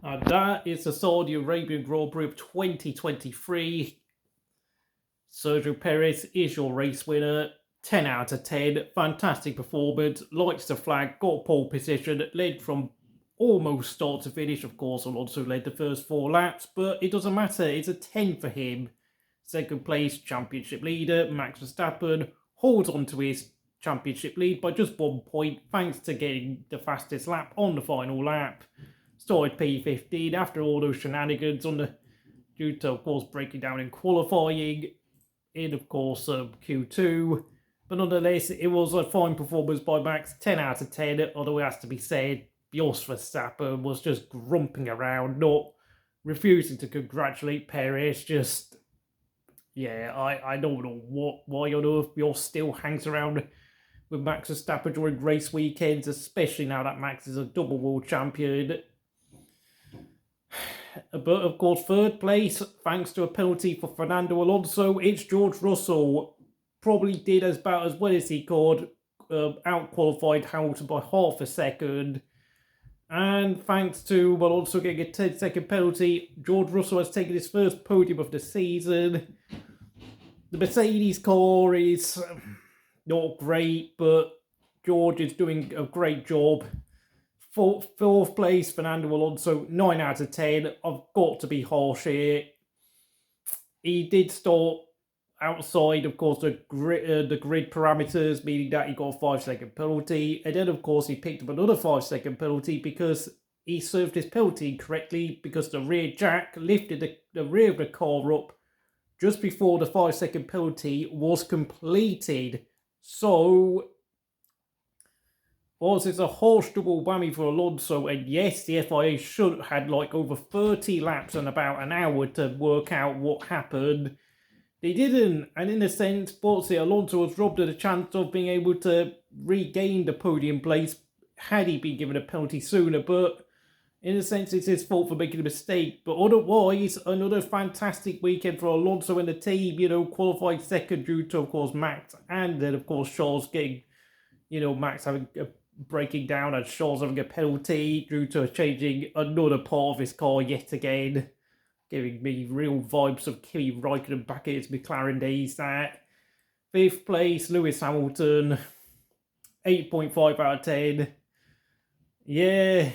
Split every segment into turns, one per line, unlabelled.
And that is the Saudi Arabian Grand Prix of 2023. Sergio Perez is your race winner. 10 out of 10. Fantastic performance. Lights the flag. Got pole position. Led from almost start to finish. Of course, Alonso led the first 4 laps. But it doesn't matter. It's a 10 for him. Second place, championship leader, Max Verstappen, holds on to his championship lead by just 1 point, thanks to getting the fastest lap on the final lap. Started P15 after all those shenanigans due to, of course, breaking down in qualifying in, of course, Q2. But nonetheless, it was a fine performance by Max, 10 out of 10, although it has to be said, Jos Verstappen was just grumping around, not refusing to congratulate Perez, just... Yeah, I don't know why on earth Jos still hangs around with Max Verstappen during race weekends, especially now that Max is a double world champion. But of course, third place, thanks to a penalty for Fernando Alonso, it's George Russell. Probably did about as well as he could, out-qualified Hamilton by half a second. And thanks to Alonso getting a 10-second penalty, George Russell has taken his first podium of the season. The Mercedes car is not great, but George is doing a great job. Fourth place, Fernando Alonso, 9 out of 10. I've got to be harsh here. He did start outside, of course, the grid parameters, meaning that he got a 5-second penalty. And then, of course, he picked up another 5-second penalty because he served his penalty incorrectly because the rear jack lifted the rear of the car up just before the 5-second penalty was completed. So, whilst it's a harsh double whammy for Alonso, and yes, the FIA should have had like over 30 laps and about an hour to work out what happened, they didn't. And in a sense, Alonso was robbed of the chance of being able to regain the podium place had he been given a penalty sooner. But in a sense, it's his fault for making a mistake. But otherwise, another fantastic weekend for Alonso and the team, qualified second due to, of course, Max. And then, of course, Charles getting, Max having breaking down and Charles having a penalty due to changing another part of his car yet again. Giving me real vibes of Kimi Räikkönen back at his McLaren days. That 5th place, Lewis Hamilton, 8.5 out of 10. Yeah,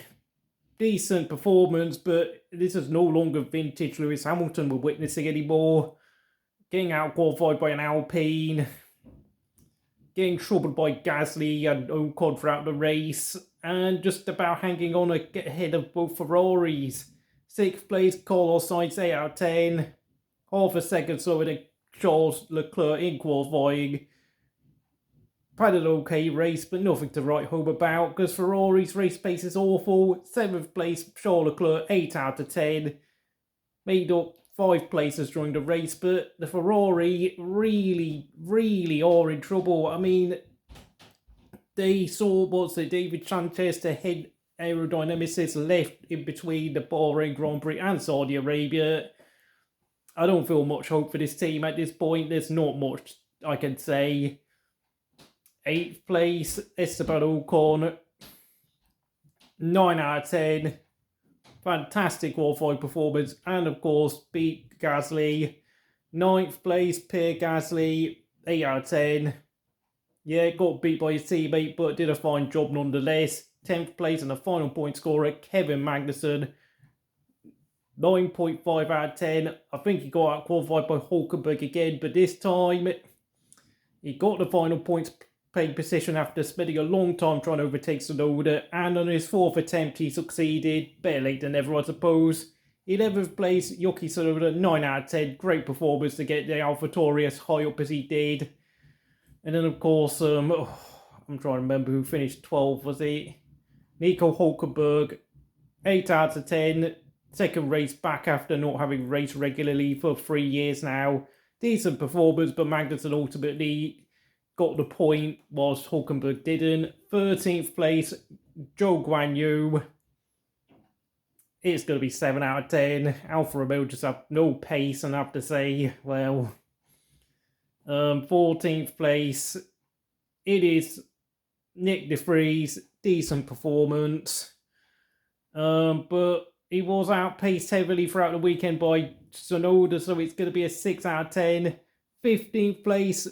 decent performance, but this is no longer vintage Lewis Hamilton we're witnessing anymore. Getting out-qualified by an Alpine, getting troubled by Gasly and Ocon throughout the race, and just about hanging on ahead of both Ferraris. 6th place, Carlos Sainz, 8 out of 10. Half a second slower than Charles Leclerc in qualifying. Had an okay race, but nothing to write home about, because Ferrari's race pace is awful. 7th place, Charles Leclerc, 8 out of 10. Made up 5 places during the race, but the Ferrari really are in trouble. I mean, they saw, David Sanchez, the head aerodynamicist, left in between the Bahrain Grand Prix and Saudi Arabia. I don't feel much hope for this team at this point. There's not much I can say. 8th place, Esteban Ocon, 9 out of 10. Fantastic qualifying performance, and of course, beat Gasly. 9th place, Pierre Gasly, 8 out of 10. Yeah, got beat by his teammate, but did a fine job nonetheless. 10th place and the final point scorer, Kevin Magnussen, 9.5 out of 10. I think he got out qualified by Hulkenberg again, but this time he got the final points playing position after spending a long time trying to overtake Tsunoda, and on his 4th attempt he succeeded. Better late than never, I suppose. 11th place, Yuki Tsunoda, 9 out of 10. Great performance to get the AlphaTauri as high up as he did. And then, of course, I'm trying to remember who finished 12th, was it? Nico Hulkenberg, 8 out of 10. Second race back after not having raced regularly for 3 years now. Decent performance, but Magnussen ultimately got the point, whilst Hulkenberg didn't. 13th place, Zhou Guanyu. It's going to be 7 out of 10. Alfa Romeo just have no pace, and I have to say, well... 14th place, it is Nick de Vries, decent performance. But he was outpaced heavily throughout the weekend by Tsunoda, so it's going to be a 6 out of 10. 15th place,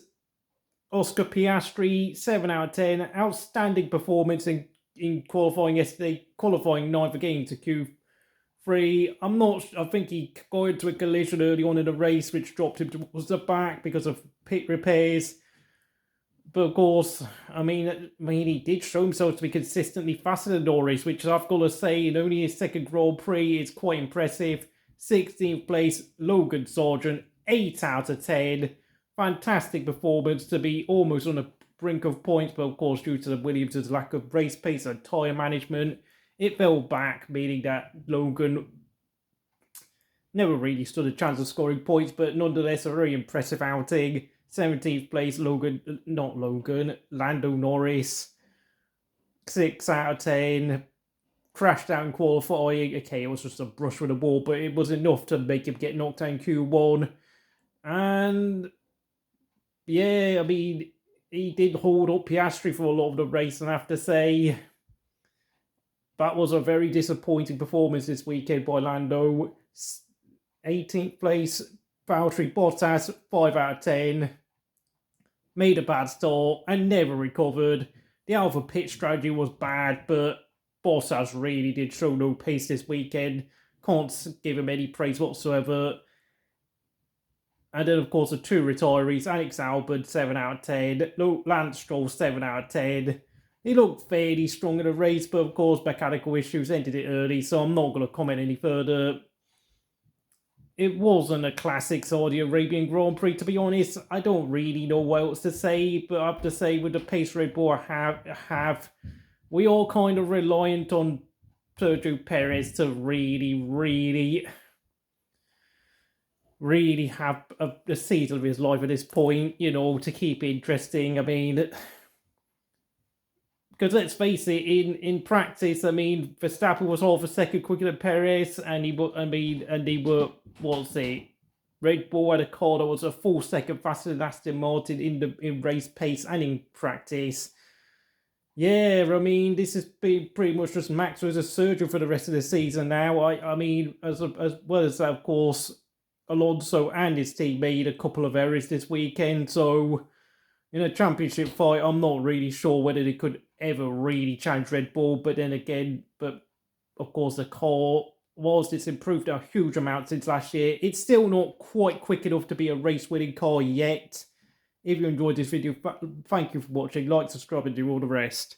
Oscar Piastri, 7 out of 10. Outstanding performance in qualifying yesterday, qualifying 9th again to Q3. I think he got into a collision early on in the race, which dropped him towards the back because of pit repairs. But of course, I mean, he did show himself to be consistently faster than Norris, which I've got to say, in only his second Grand Prix, is quite impressive. 16th place, Logan Sargent, 8 out of 10. Fantastic performance to be almost on the brink of points, but of course, due to the Williams' lack of race pace and tyre management, it fell back, meaning that Logan never really stood a chance of scoring points, but nonetheless, a very impressive outing. 17th place, Lando Norris, 6 out of 10. Crashed out in qualifying. Okay, it was just a brush with the wall, but it was enough to make him get knocked out in Q1. And yeah, I mean, he did hold up Piastri for a lot of the race, and I have to say, that was a very disappointing performance this weekend by Lando. 18th place, Valtteri Bottas, 5 out of 10. Made a bad start and never recovered. The Alpha pit strategy was bad, but Bottas really did show no pace this weekend. Can't give him any praise whatsoever. And then, of course, the two retirees, Alex Albon, 7 out of 10. Lance Stroll, 7 out of 10. He looked fairly strong in the race, but of course, mechanical issues ended it early, so I'm not going to comment any further. It wasn't a classic Saudi Arabian Grand Prix, to be honest. I don't really know what else to say, but I have to say, with the pace Red Bull have, we are kind of reliant on Sergio Perez to really have a season of his life at this point, you know, to keep it interesting. I mean, because let's face it, in practice, I mean, Verstappen was half a second quicker than Perez, and Red Bull had a car that was a full second faster than Aston Martin in race pace and in practice. Yeah, I mean, this has been pretty much just Max as a surgeon for the rest of the season now. I mean, as well as that, of course, Alonso and his team made a couple of errors this weekend, so in a championship fight, I'm not really sure whether they could ever really challenge Red Bull, but of course, the car, whilst it's improved a huge amount since last year, it's still not quite quick enough to be a race-winning car yet. If you enjoyed this video, thank you for watching. Like, subscribe, and do all the rest.